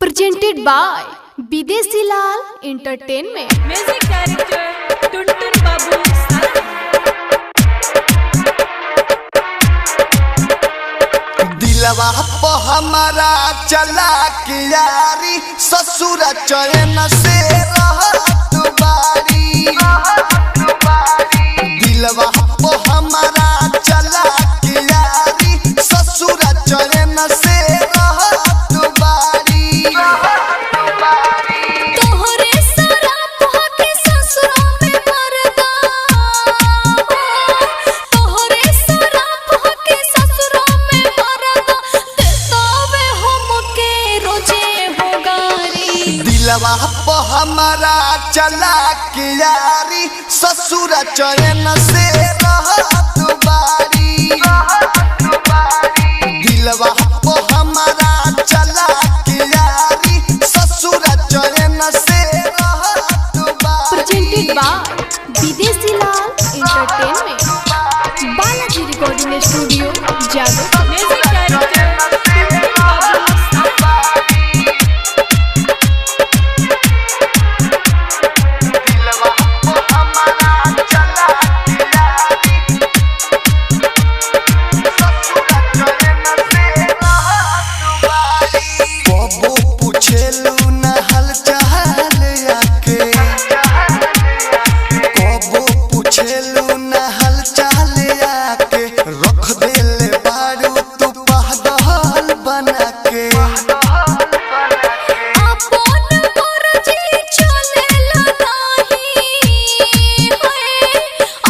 Presented by Bidesi Lal Entertainment. Music director Tuntun Babu Sara. दिलवा पे हमारा चला के यारी ससुर चैन से रहत बारी। दिलवा पे हमारा चला के यारी ससुर चैन से रहत बारी। तोहरे शराब होके ससुरा में मरदा, तोहरे शराब होके ससुरा में मरदा, देतावे हमके रोजे हो गारी। दिलवा पे हमारा चला के यारी ससुर चैन से रहत बारी। दिलवा पे हमारा चला के यारी ससुर चैन से रहत बारी। Presented by Bidesi Lal Entertainment. Balaji Recording Studio, Jadavpur. Music director Tuntun Babu Sara. दिलवा पे हमारा चला के यारी ससुर चैन से रहत बारी। बबू पूछेलू न हाल चाल आके, बबू पूछेलू न हाल चाल आके, रख देले बारू तू पागल बना के। अपन मर्जी चलेला नाही,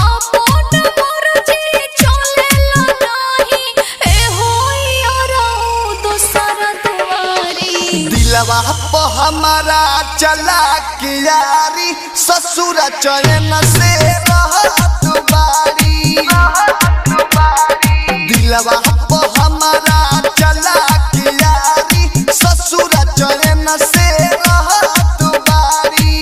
अपन मर्जी चलेला नाही, एहो यारो दोसर दुआरी। दिलवा पे हमारा चला के यारी ससुर चैन से रहत बारी। दिलवा पे हमारा चला के यारी ससुर चैन से रहत बारी।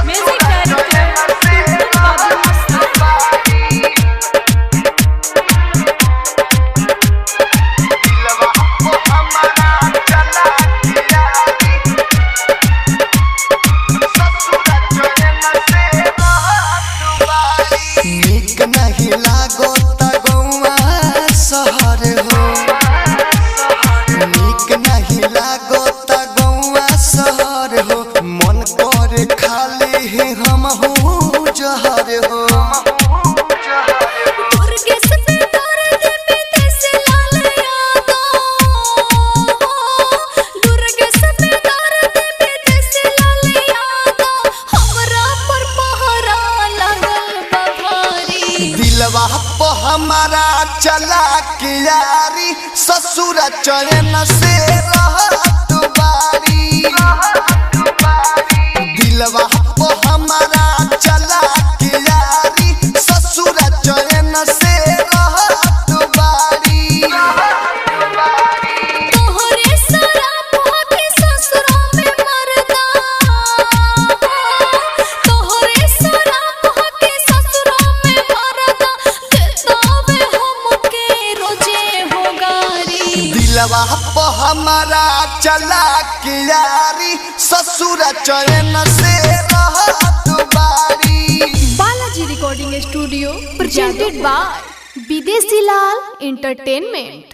Music director Tuntun Babu Sara. दिलवा पे हमारा चला के यारी ससुर चैन से रहत बारी। नीक नहीं लागो तगौआ शहर हो, नीक नहीं लागो तगौआ शहर हो, मन करे खाली ही हम हूँ जहर हो। दुर्गे से दर्द पे देश लाल यादो, दुर्गे से दर्द पे देश लाल यादो, हमरा पर पहरा लगल बा भारी। दिलवा पे हमारा चला के यारी ससुर चैन से रहत बारी। दिलवा पे हमारा चला के यारी ससुर चैन से रहत बारी। तोहरे शराब होके ससुरा में मरदा, तोहरे शराब होके ससुरा में मरदा, देतावे हमके रोजे हो गारी। दिलवा पे हमारा चला के यारी ससुर चैन से रहत बारी। Balaji recording studio, presented by Bidesi Lal Entertainment.